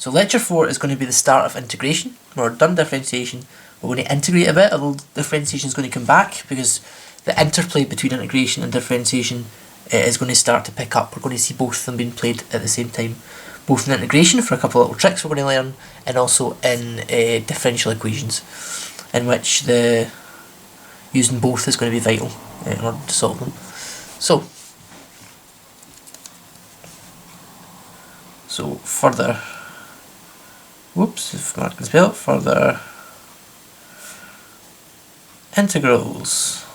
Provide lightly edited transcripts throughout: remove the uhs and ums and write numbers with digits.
So lecture 4 is going to be the start of integration. When we're done differentiation, we're going to integrate a bit, although differentiation is going to come back because the interplay between integration and differentiation is going to start to pick up. We're going to see both of them being played at the same time, both in integration for a couple of little tricks we're going to learn, and also in differential equations, in which using both is going to be vital in order to solve them. So further, whoops, if I can spell, further integrals.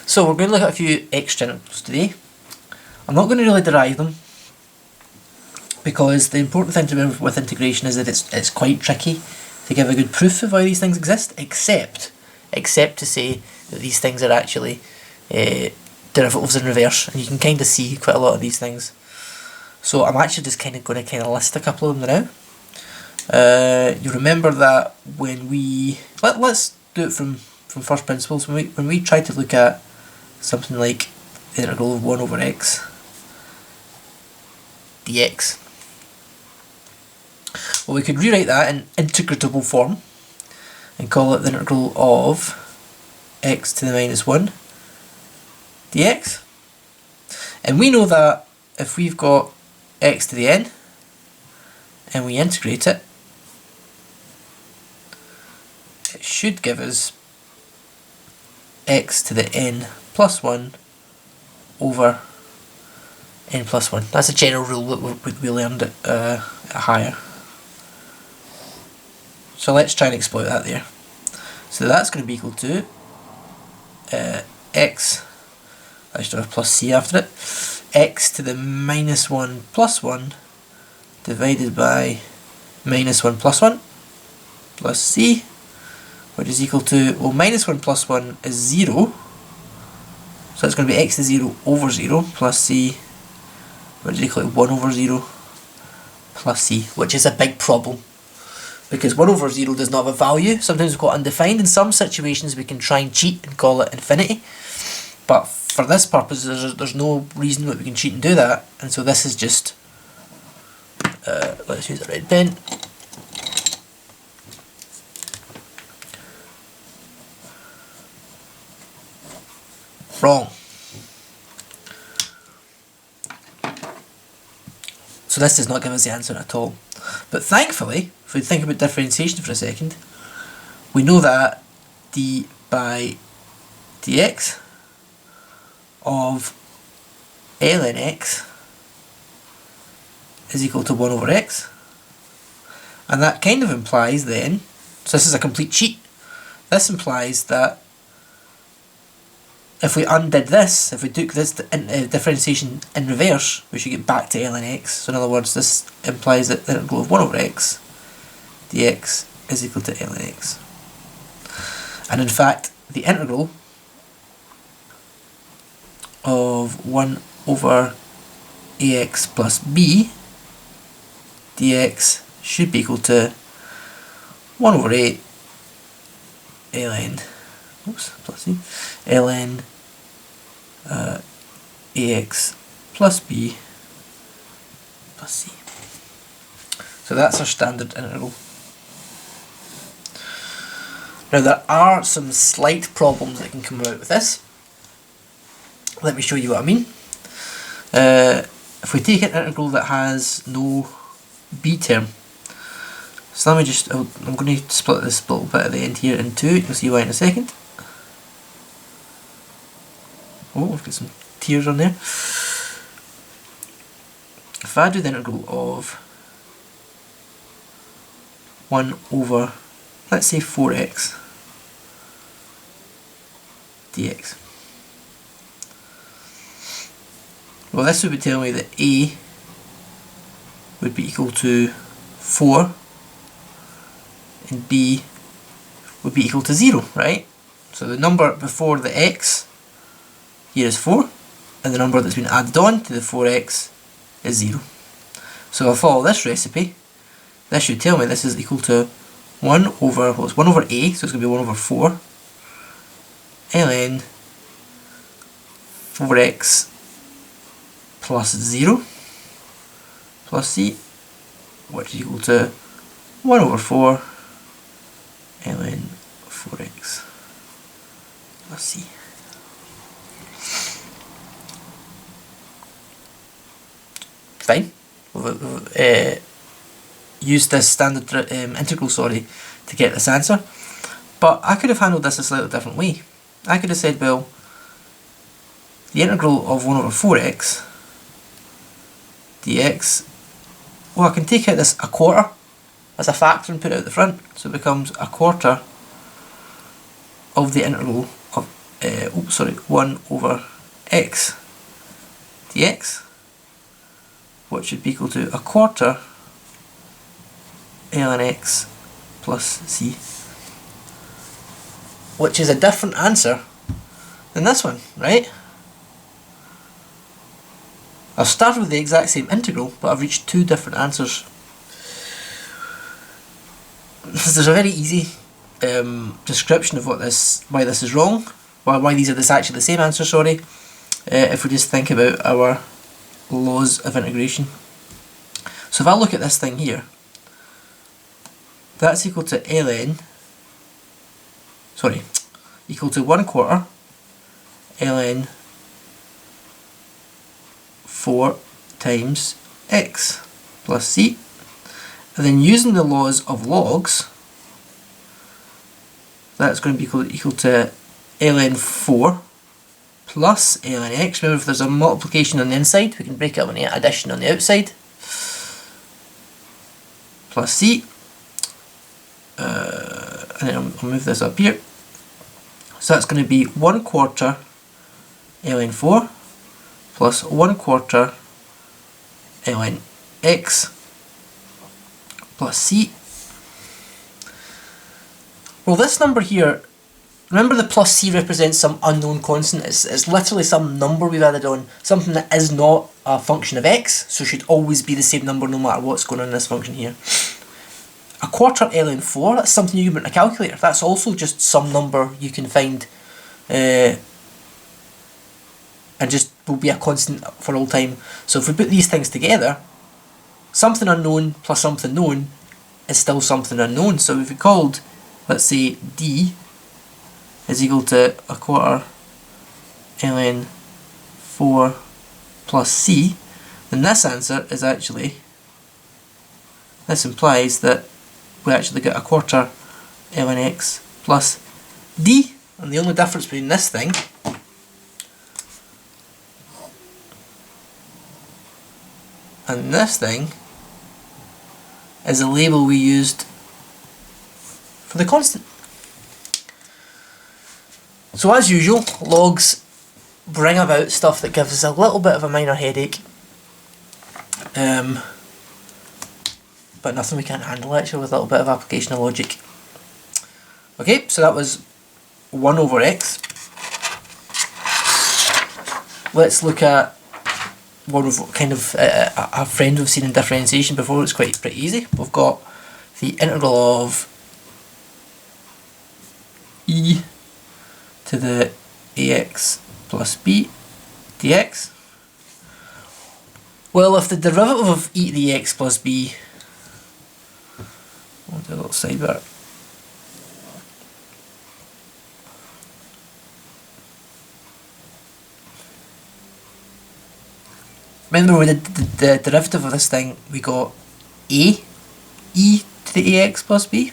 So we're going to look at a few extra integrals today. I'm not going to really derive them, because the important thing to remember with integration is that it's quite tricky to give a good proof of why these things exist, except to say that these things are actually derivatives in reverse, and you can kind of see quite a lot of these things. So I'm actually just going to list a couple of them now. You remember that when let's do it from first principles. When we try to look at something like the integral of 1 over x dx, well, we could rewrite that in integratable form and call it the integral of x to the minus 1 dx. And we know that if we've got x to the n and we integrate it, it should give us x to the n plus 1 over n plus 1. That's a general rule that we learned at higher. So let's try and exploit that there. So that's going to be equal to x, I should have plus c after it, x to the minus 1 plus 1 divided by minus 1 plus 1 plus c, which is equal to, well, minus 1 plus 1 is 0, so it's going to be x to 0 over 0 plus c, which is equal to 1 over 0 plus c, which is a big problem, because 1 over 0 does not have a value. Sometimes we've got undefined. In some situations we can try and cheat and call it infinity, but for this purpose there's no reason that we can cheat and do that, and so this is just, let's use a red pen. Wrong. So this does not give us the answer at all. But thankfully, if we think about differentiation for a second, we know that d by dx of ln x is equal to 1 over x. And that kind of implies then, so this is a complete cheat, this implies that if we undid this, if we took this differentiation in reverse, we should get back to ln x. So in other words, this implies that the integral of 1 over x dx is equal to ln x. And in fact, the integral of 1 over ax plus b dx should be equal to 1 over a ln, plus c, ln ax plus b plus c. So that's our standard integral. Now there are some slight problems that can come out with this. Let me show you what I mean. If we take an integral that has no b term, so let me just, I'm going to split this little bit at the end here in two. You'll see why in a second. Oh, I've got some tears on there. If I do the integral of 1 over, let's say 4x dx, well, this would be telling me that a would be equal to 4 and b would be equal to 0, right? So the number before the x here is 4, and the number that's been added on to the 4x is 0. So if I follow this recipe, this should tell me this is equal to 1 over, well, it's 1 over a, so it's going to be 1 over 4 ln 4x plus 0 plus c, which is equal to 1 over 4 ln 4x plus c. Fine. We've used this standard integral, to get this answer. But I could have handled this a slightly different way. I could have said, well, the integral of 1 over 4x dx, well, I can take out this a quarter as a factor and put it out the front, so it becomes a quarter of the integral of 1 over x dx, which would be equal to a quarter ln x plus c, which is a different answer than this one, right? I've started with the exact same integral, but I've reached two different answers. There's a very easy description of why this is wrong, why these are actually the same answer, if we just think about our laws of integration. So if I look at this thing here, that's equal to equal to 1 quarter ln 4 times x plus c, and then using the laws of logs, that's going to be equal to ln 4 plus ln x. Remember, if there's a multiplication on the inside, we can break it up into addition on the outside, plus c, and then I'll move this up here. So that's going to be 1 quarter ln 4 plus 1 quarter ln x plus c. Well, this number here, remember the plus c represents some unknown constant. It's literally some number we've added on, something that is not a function of x, so should always be the same number no matter what's going on in this function here. A quarter ln 4, that's something you can put in a calculator. That's also just some number you can find and just will be a constant for all time. So if we put these things together, something unknown plus something known is still something unknown. So if we called, let's say, d is equal to a quarter ln 4 plus c, then this answer is actually, this implies that we actually get a quarter ln x plus d, and the only difference between this thing and this thing is the label we used for the constant. So as usual, logs bring about stuff that gives us a little bit of a minor headache, but nothing we can't handle actually with a little bit of application of logic. Okay, so that was 1 over x. Let's look at one of a friend we've seen in differentiation before. It's pretty easy. We've got the integral of e to the ax plus b dx. Well, if the derivative of e to the x plus b, I'll do a little sidebar. Remember we did the derivative of this thing, we got e to the ax plus b.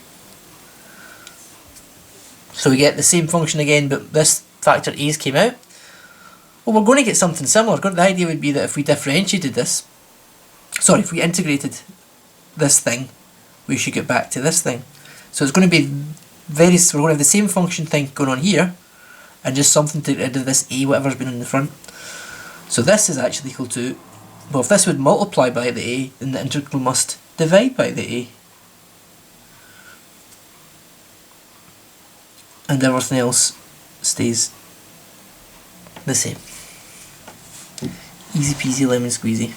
So we get the same function again, but this factor a's came out. Well, we're going to get something similar. The idea would be that if we differentiated this, if we integrated this thing, we should get back to this thing. So it's going to be we're going to have the same function thing going on here, and just something to get rid of this a, whatever's been in the front. So this is actually equal to, well, if this would multiply by the a, then the integral must divide by the a. And everything else stays the same. Easy peasy lemon squeezy.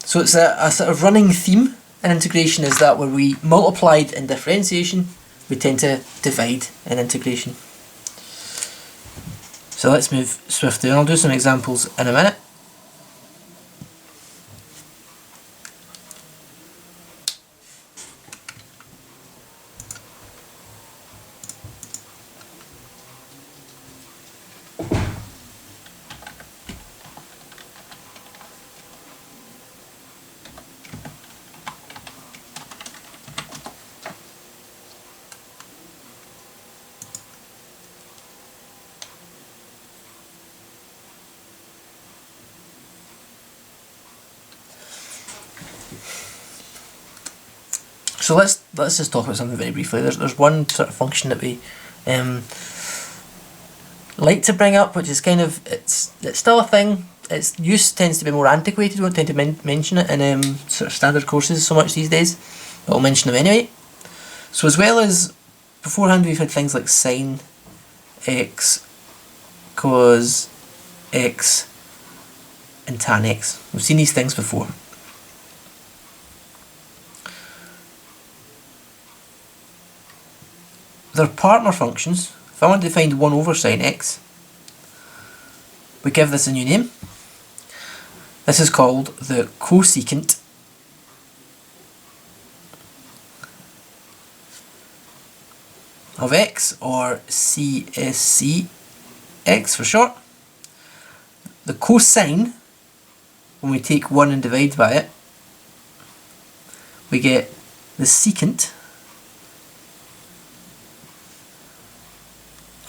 So it's a sort of running theme in integration is that where we multiplied in differentiation, we tend to divide in integration. So let's move swiftly, and I'll do some examples in a minute. So let's just talk about something very briefly. There's one sort of function that we like to bring up, which is kind of, it's still a thing. Its use tends to be more antiquated. We don't tend to mention it in sort of standard courses so much these days, but we'll mention them anyway. So as well as beforehand, we've had things like sine x, cos x, and tan x. We've seen these things before. They're partner functions. If I want to find 1 over sine x, we give this a new name. This is called the cosecant of x, or CSC x for short. The cosine, when we take 1 and divide by it, we get the secant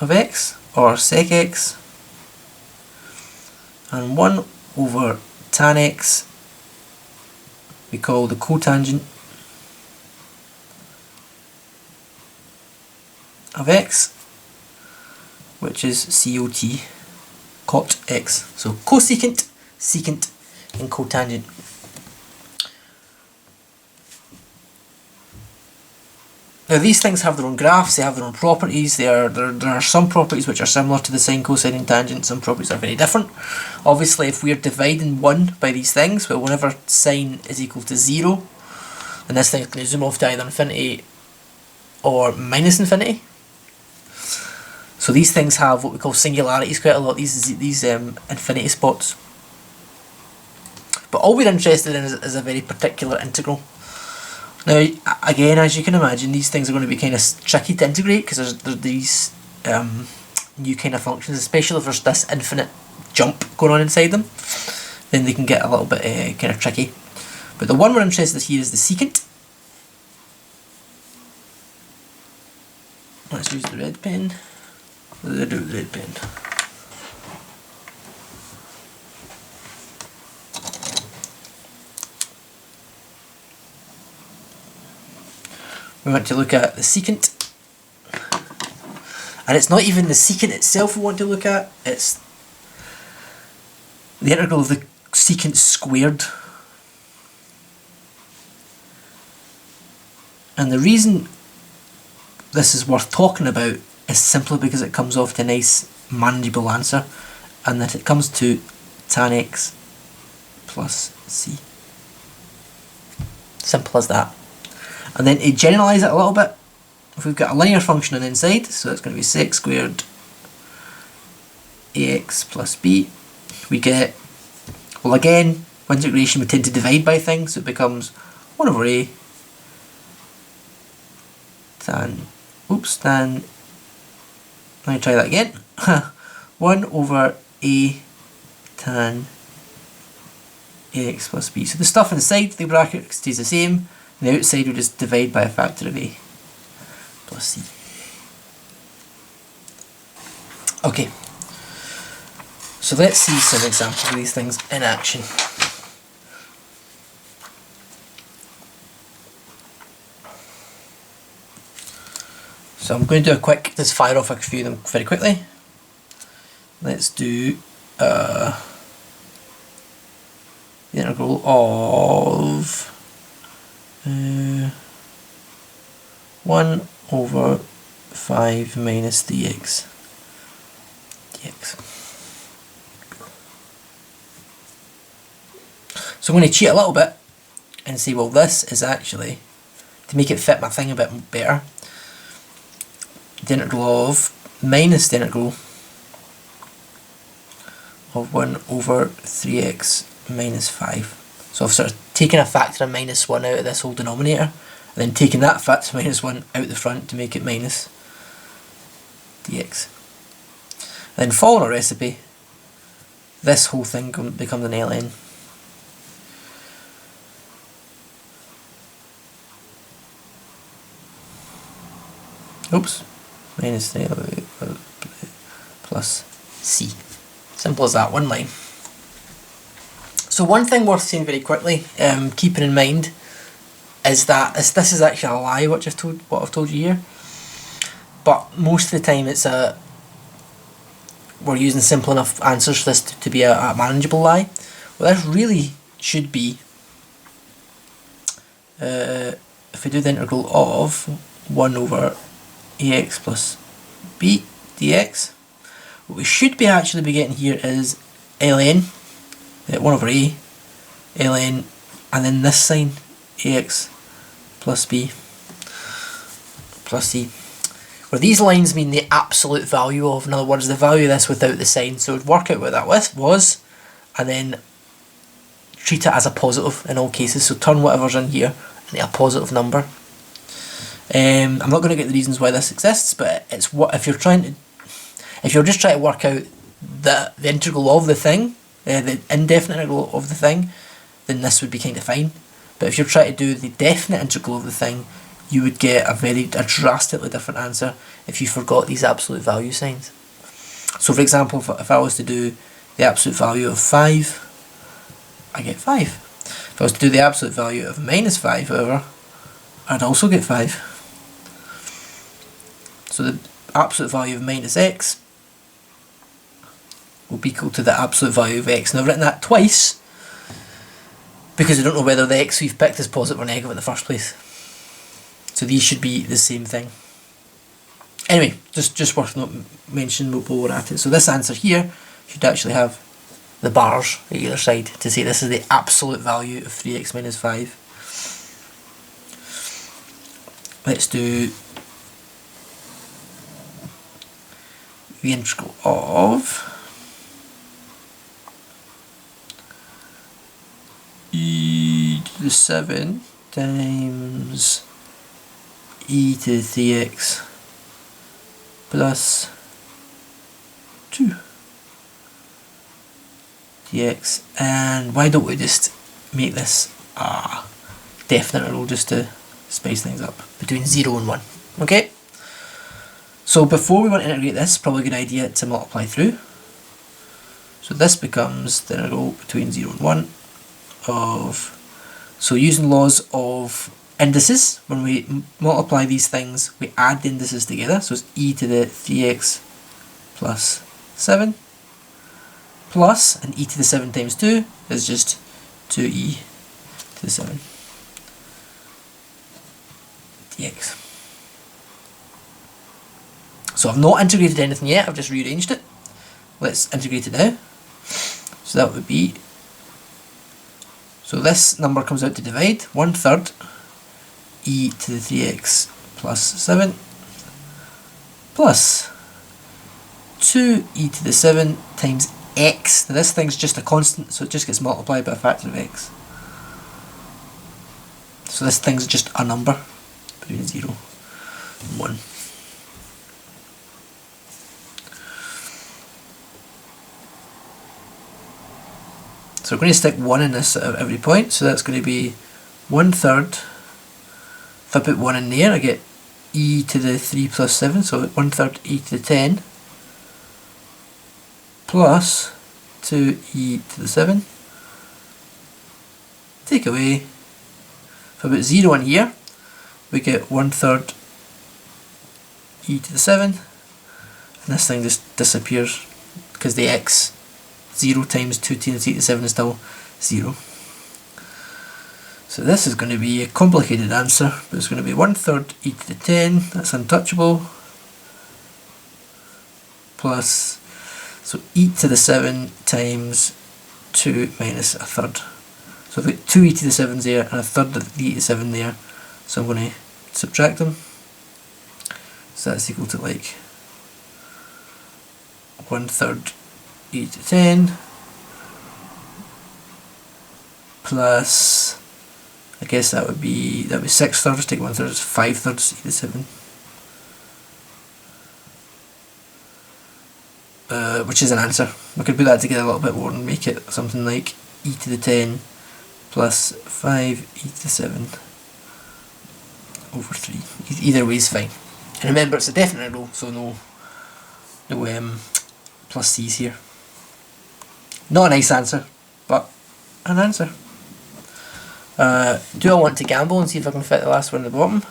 of x, or sec x, and 1 over tan x we call the cotangent of x, which is COT, cot x. So cosecant, secant, and cotangent. Now these things have their own graphs, they have their own properties. There are some properties which are similar to the sine, cosine and tangent, some properties are very different. Obviously if we are dividing 1 by these things, well, whenever sine is equal to 0, then this thing is going to zoom off to either infinity or minus infinity. So these things have what we call singularities quite a lot, these infinity spots. But all we're interested in is a very particular integral. Now, again, as you can imagine, these things are going to be kind of tricky to integrate because there's these new kind of functions, especially if there's this infinite jump going on inside them, then they can get a little bit kind of tricky. But the one we're interested in here is the secant. Let's use the red pen. The red pen. We want to look at the secant, and it's not even the secant itself we want to look at, it's the integral of the secant squared. And the reason this is worth talking about is simply because it comes off to a nice manageable answer, and that it comes to tan x plus c. Simple as that. And then to generalise it a little bit, if we've got a linear function on the inside, so it's going to be sec squared ax plus b, we get, well again, with integration we tend to divide by things, so it becomes 1 over a tan, let me try that again, 1 over a tan ax plus b. So the stuff inside the bracket stays the same, and the outside we just divide by a factor of a plus c. Okay, so let's see some examples of these things in action. So I'm going to do a quick, just fire off a few of them very quickly. Let's do the integral of 1 over 5 minus dx. So I'm going to cheat a little bit and say, well, this is actually, to make it fit my thing a bit better, the integral of minus the integral of 1 over 3x minus 5. So I've sort of taken a factor of minus 1 out of this whole denominator, and then taken that factor of minus 1 out the front to make it minus dx. And then following our recipe, this whole thing becomes an ln. Oops, minus 3 plus c. Simple as that, one line. So one thing worth saying very quickly, keeping in mind, is that this is actually a lie what I've told you here. But most of the time we're using simple enough answers for this to be a manageable lie. Well, this really should be, if we do the integral of 1 over ax plus b dx, what we should be actually be getting here is ln, 1 over a, ln, and then this sign, ax plus b plus c. Where these lines mean the absolute value of, in other words, the value of this without the sign. So we'd work out what that was, and then treat it as a positive in all cases. So turn whatever's in here into a positive number. I'm not going to get the reasons why this exists, but it's what if you're just trying to work out the integral of the thing, the indefinite integral of the thing, then this would be kind of fine. But if you're trying to do the definite integral of the thing, you would get a drastically different answer if you forgot these absolute value signs. So for example, if I was to do the absolute value of 5, I get 5. If I was to do the absolute value of minus 5, however, I'd also get 5. So the absolute value of minus x will be equal to the absolute value of x. Now I've written that twice because I don't know whether the x we've picked is positive or negative in the first place. So these should be the same thing. Anyway, just worth mentioning while we're at it. So this answer here should actually have the bars at either side to say this is the absolute value of 3x minus 5. Let's do the integral of e to the 7 times e to the 3x plus 2 dx. And why don't we just make this a definite integral just to spice things up, between 0 and 1. Okay? So before we want to integrate this, probably a good idea to multiply through. So this becomes the integral between 0 and 1 of, so using laws of indices, when we multiply these things, we add the indices together. So it's e to the 3x plus 7 plus, and e to the 7 times 2 is just 2e to the 7 dx. So I've not integrated anything yet, I've just rearranged it. Let's integrate it now. So that would be, so this number comes out to divide 1/3 e to the 3x plus 7 plus 2e to the 7 times x. Now this thing's just a constant, so it just gets multiplied by a factor of x. So this thing's just a number between 0 and 1. So we're going to stick 1 in this at every point, so that's going to be 1/3. If I put 1 in there, I get e to the 3 plus 7, so 1/3 e to the 10 plus 2e to the 7. Take away. If I put 0 in here, we get 1/3 e to the 7, and this thing just disappears because the x, 0 times 2 times e to the 7 is still 0. So this is going to be a complicated answer, but it's going to be 1/3 e to the 10, that's untouchable, plus, so e to the 7 times 2 minus 1/3. So I've got 2e to the 7's there and 1/3 of the e to the 7 there, so I'm going to subtract them. So that's equal to like 1/3 e to the 10 plus, I guess that would be 6/3, take 1/3 is 5/3 e to the 7. Which is an answer. We could put that together a little bit more and make it something like e to the 10 plus 5 e to the 7 over 3. Either way is fine. And remember, it's a definite integral, so no plus c's here. Not a nice answer, but an answer. Do I want to gamble and see if I can fit the last one at the bottom?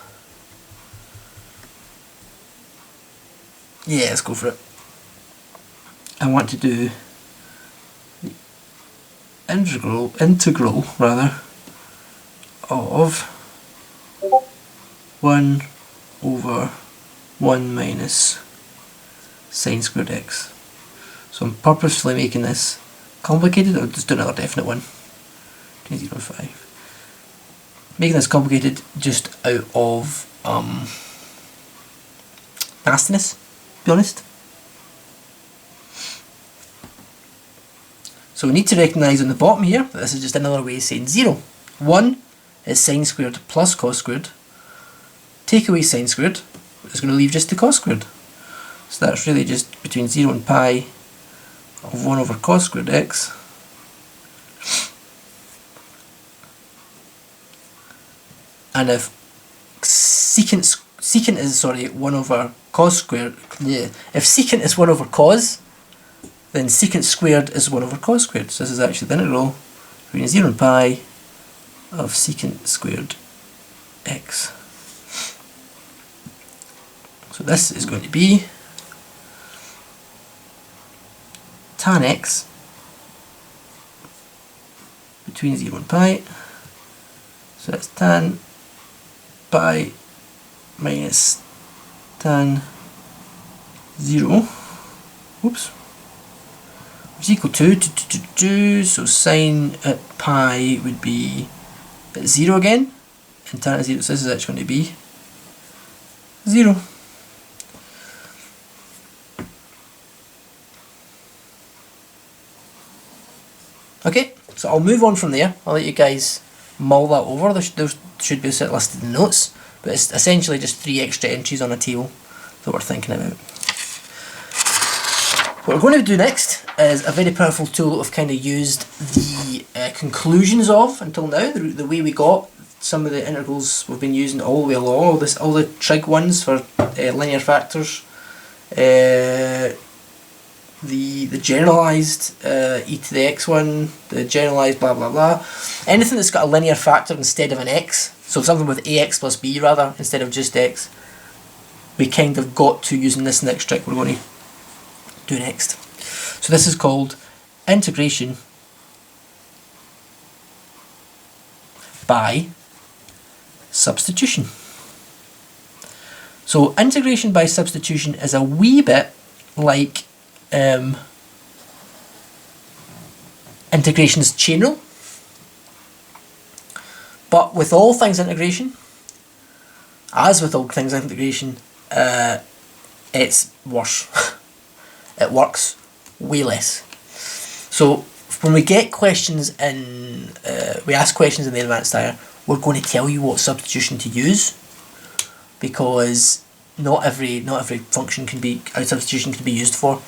Yeah, let's go for it. I want to do the integral of 1 over 1 minus sine squared x. So I'm purposefully making this complicated. I'll just do another definite one. 0.05. Making this complicated just out of nastiness, to be honest. So we need to recognise on the bottom here that this is just another way of saying 0. 1 is sine squared plus cos squared. Take away sine squared, it's going to leave just the cos squared. So that's really just between 0 and pi of 1 over cos squared x. And if secant is 1 over cos squared, if secant is 1 over cos, then secant squared is 1 over cos squared. So this is actually the integral between 0 and pi of secant squared x. So this is going to be tan x between 0 and pi. So that's tan pi minus tan 0. Oops. Is equal to so sine at pi would be at 0 again, and tan at 0, so this is actually going to be 0. Okay, so I'll move on from there. I'll let you guys mull that over. There should be a set listed in the notes, but it's essentially just 3 extra entries on a table that we're thinking about. What we're going to do next is a very powerful tool that we've kind of used the conclusions of until now, the way we got some of the integrals we've been using all the way along, all the trig ones for linear factors, the generalised e to the x one, the generalised blah blah blah, anything that's got a linear factor instead of an x, so something with ax plus b rather instead of just x, we kind of got to using this next trick we're going to do next. So this is called integration by substitution. So integration by substitution is a wee bit like integration's chain rule, but with all things integration, as with all things integration, it's worse. It works way less. So when we get questions in, we ask questions in the advanced higher, we're going to tell you what substitution to use, because not every function can be, substitution can be used for.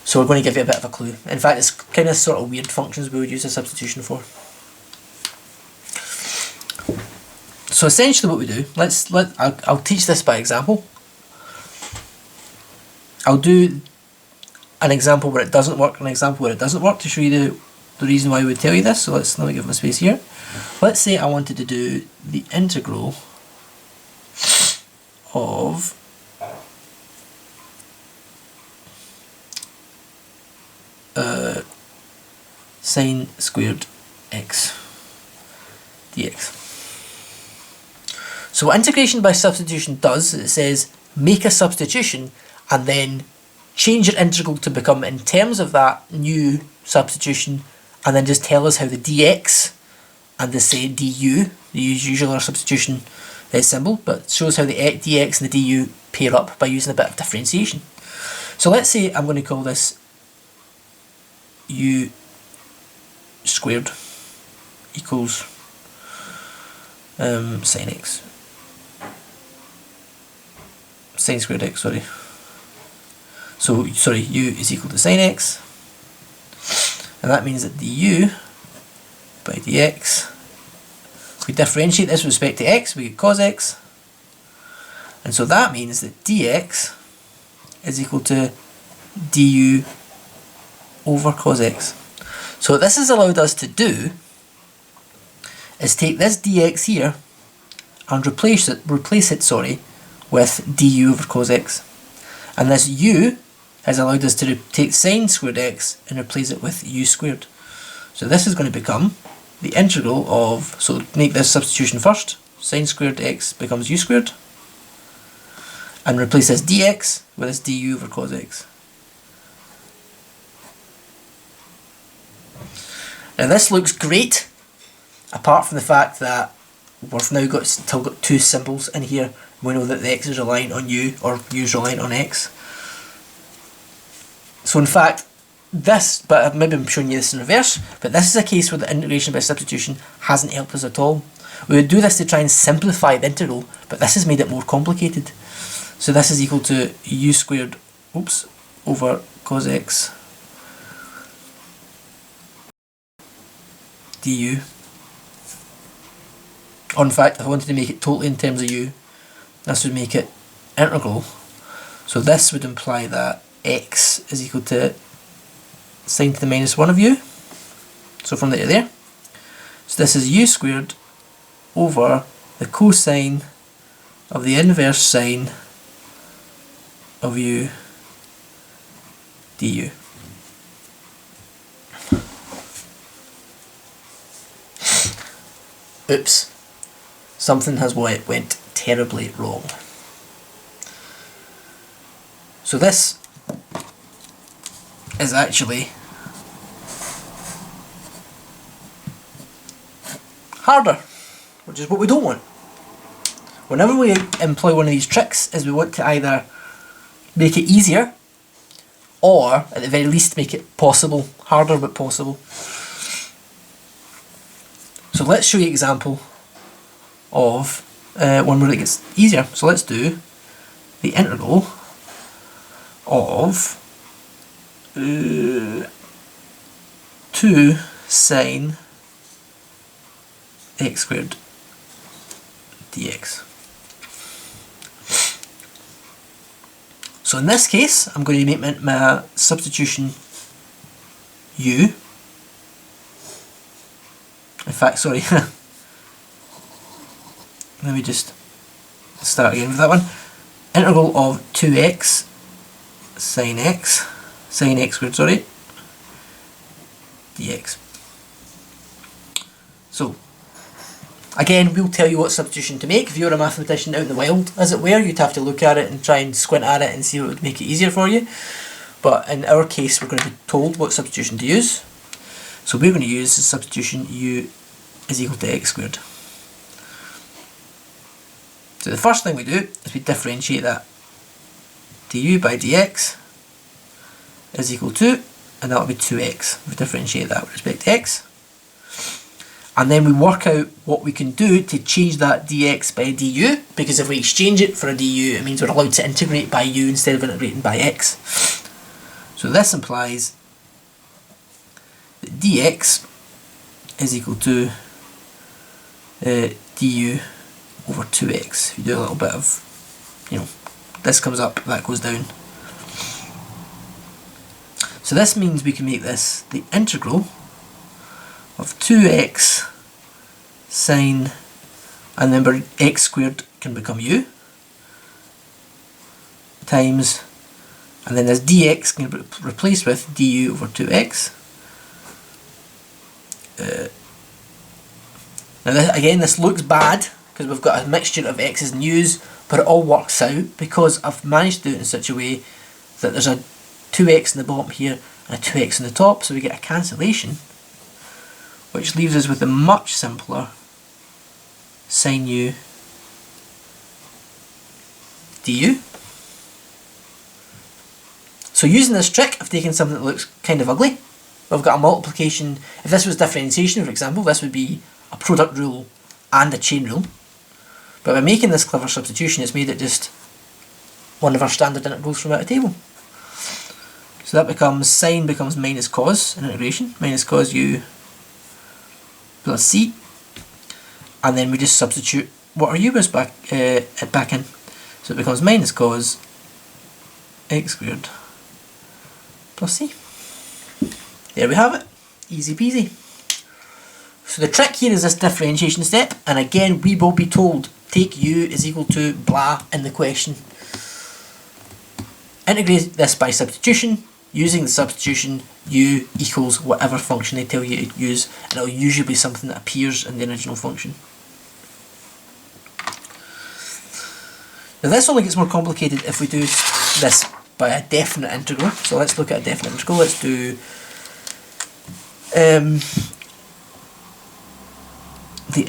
So we're going to give you a bit of a clue. In fact, it's kind of sort of weird functions we would use a substitution for. So essentially what we do, I'll teach this by example. I'll do an example where it doesn't work, an example where it doesn't work to show you the reason why we would tell you this. So let me give them a space here. Let's say I wanted to do the integral of sine squared x dx. So what integration by substitution does, it says make a substitution and then change your integral to become in terms of that new substitution, and then just tell us how the dx and the say du, the usual substitution symbol, but shows how the dx and the du pair up by using a bit of differentiation. So let's say I'm going to call this u squared equals sine x. Sine squared x, sorry. So, sorry, u is equal to sine x. And that means that du by dx, if we differentiate this with respect to x, we get cos x. And so that means that dx is equal to du over cos x. So what this has allowed us to do is take this dx here and replace it with du over cos x. And this u has allowed us to take sine squared x and replace it with u squared. So this is going to become the integral of, so make this substitution first, sine squared x becomes u squared, and replace this dx with this du over cos x. Now this looks great, apart from the fact that we've now still got two symbols in here. We know that the x is reliant on u, or u is reliant on x. So in fact, this, but maybe I'm showing you this in reverse, but this is a case where the integration by substitution hasn't helped us at all. We would do this to try and simplify the integral, but this has made it more complicated. So this is equal to u squared, over cos x du. Or in fact, if I wanted to make it totally in terms of u, this would make it integral. So this would imply that x is equal to sine to the minus 1 of u. So from there to there. So this is u squared over the cosine of the inverse sine of u du. Oops. Something has went terribly wrong. So this is actually harder, which is what we don't want. Whenever we employ one of these tricks, is we want to either make it easier, or at the very least make it possible, harder but possible. So let's show you an example of one where it gets easier. So let's do the integral of 2 sine x squared dx. So in this case, I'm going to make my substitution u. In fact, sorry, let me just start again with that one. Integral of 2x sine x squared, sorry, dx. So, again, we'll tell you what substitution to make. If you were a mathematician out in the wild, as it were, you'd have to look at it and try and squint at it and see what would make it easier for you. But in our case, we're going to be told what substitution to use. So we're going to use the substitution u is equal to x squared. So the first thing we do is we differentiate that. Du by dx is equal to, and that will be 2x. We differentiate that with respect to x. And then we work out what we can do to change that dx by du, because if we exchange it for a du, it means we're allowed to integrate by u instead of integrating by x. So this implies that dx is equal to du over 2x. If you do a little bit of, this comes up, that goes down. So this means we can make this the integral of 2x sine, and then x squared can become u, times, and then this dx can be replaced with du over 2x. Now this looks bad because we've got a mixture of x's and u's, but it all works out because I've managed to do it in such a way that there's a 2x in the bottom here and a 2x in the top, so we get a cancellation, which leaves us with a much simpler sine u du. So using this trick of taking something that looks kind of ugly, we've got a multiplication. If this was differentiation, for example, this would be a product rule and a chain rule. But by making this clever substitution, it's made it just one of our standard integrals from out a table. So that becomes, sine becomes minus cos in integration, minus cos u plus c. And then we just substitute what our u was back in. So it becomes minus cos x squared plus c. There we have it. Easy peasy. So the trick here is this differentiation step, and again we will be told take u is equal to blah in the question. Integrate this by substitution. Using the substitution, u equals whatever function they tell you to use, and it'll usually be something that appears in the original function. Now this only gets more complicated if we do this by a definite integral. So let's look at a definite integral. Let's do the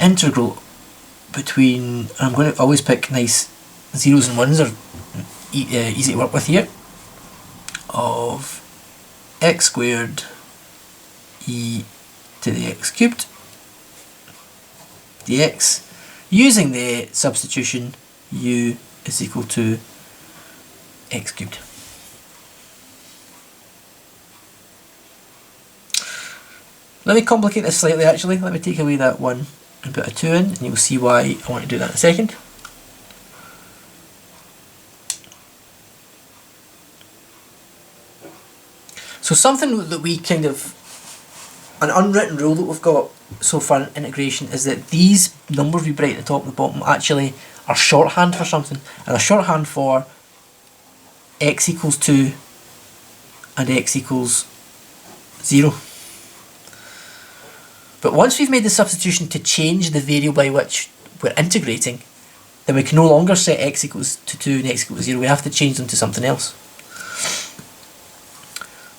integral between, I'm going to always pick nice zeros and ones, are easy to work with here, of x squared e to the x cubed dx, using the substitution u is equal to x cubed. Let me complicate this slightly actually. Let me take away that 1 and put a 2 in, and you'll see why I want to do that in a second. So something that we kind of, an unwritten rule that we've got so far in integration is that these numbers we write at the top and the bottom actually are shorthand for something, and a shorthand for x equals 2 and x equals 0. But once we've made the substitution to change the variable by which we're integrating, then we can no longer set x equals to 2 and x equals 0. We have to change them to something else.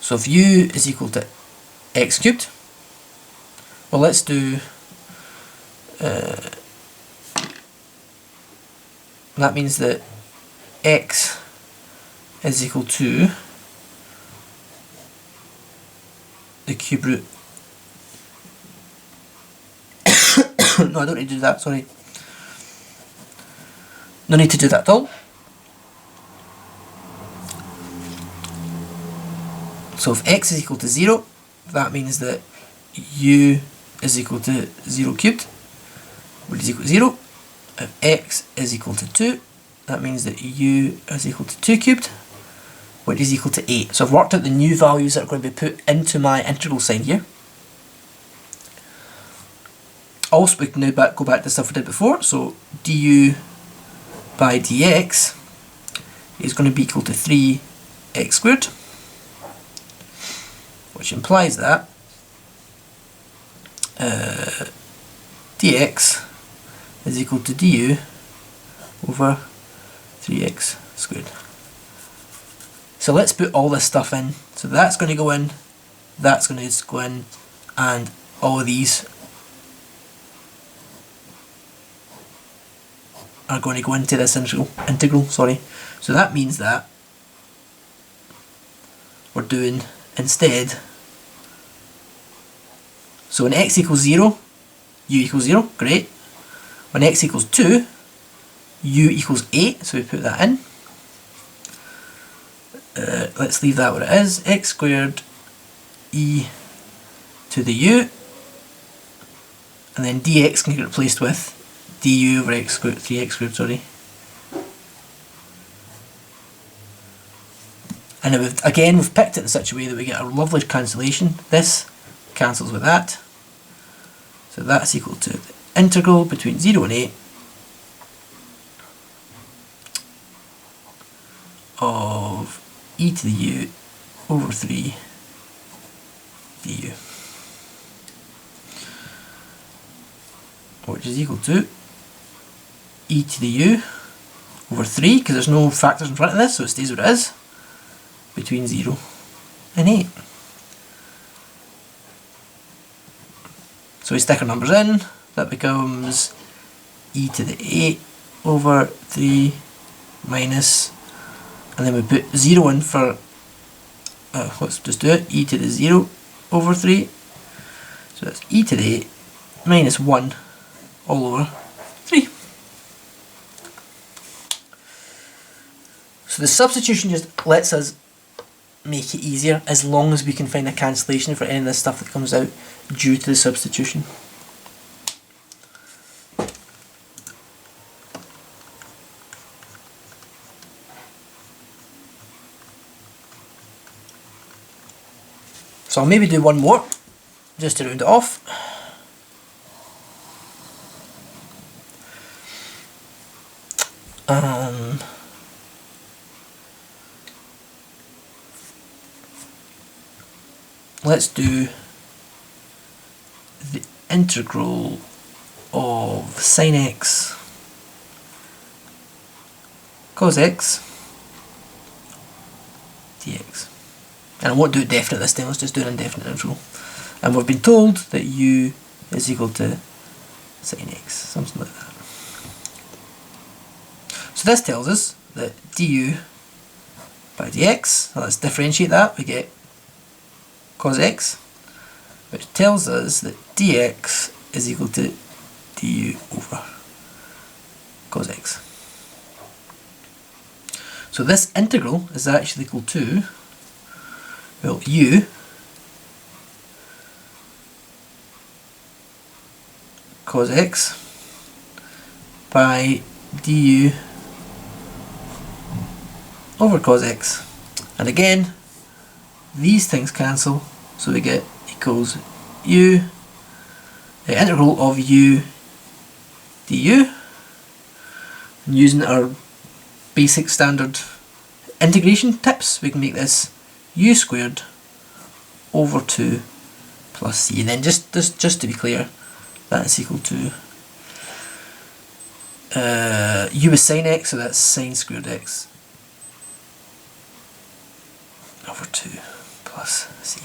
So if u is equal to x cubed, well, let's do that means that x is equal to the cube root. No, I don't need to do that, sorry. No need to do that at all. So if x is equal to 0, that means that u is equal to 0 cubed, which is equal to 0. If x is equal to 2, that means that u is equal to 2 cubed, which is equal to 8. So I've worked out the new values that are going to be put into my integral sign here. Also, we can now go back to the stuff we did before. So du by dx is going to be equal to 3x squared, which implies that dx is equal to du over 3x squared. So let's put all this stuff in. So that's going to go in, that's going to go in, and all of these are going to go into this integral. So that means that we're doing instead, so when x equals 0, u equals 0, great. When x equals 2, u equals 8, so we put that in. Let's leave that where it is, x squared e to the u, and then dx can get replaced with du over x squared, 3x squared, sorry. And we've picked it in such a way that we get a lovely cancellation. This cancels with that. So that's equal to the integral between 0 and 8 of e to the u over 3 du, which is equal to e to the u over 3, because there's no factors in front of this, so it stays where it is, between 0 and 8. So we stick our numbers in, that becomes e to the 8 over 3 minus, and then we put 0 in for let's just do it, e to the 0 over 3. So that's e to the 8 minus 1 all over 3. So the substitution just lets us make it easier as long as we can find a cancellation for any of this stuff that comes out due to the substitution. So I'll maybe do one more just to round it off. Let's do the integral of sine x cos x dx. And I won't do it definite this time, let's just do an indefinite integral. And we've been told that u is equal to sine x, something like that. So this tells us that du by dx, so let's differentiate that, we get cos x, which tells us that dx is equal to du over cos x. So this integral is actually equal to, well, u cos x by du over cos x. And again, these things cancel, so we get equals u, the integral of u du, and using our basic standard integration tips, we can make this u squared over 2 plus c. And then just to be clear, that's equal to u is sine x, so that's sine squared x over 2 plus c.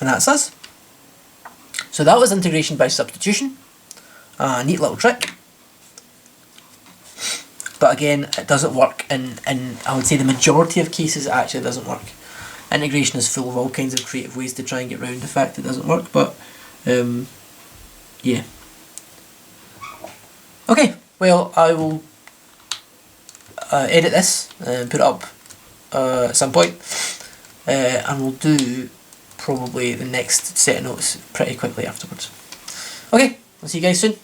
And that's us. So that was integration by substitution. A neat little trick. But again, it doesn't work in I would say the majority of cases it actually doesn't work. Integration is full of all kinds of creative ways to try and get around the fact it doesn't work, but yeah. Okay, well, I will edit this and put it up at some point, and we'll do probably the next set of notes pretty quickly afterwards. Okay, I'll see you guys soon.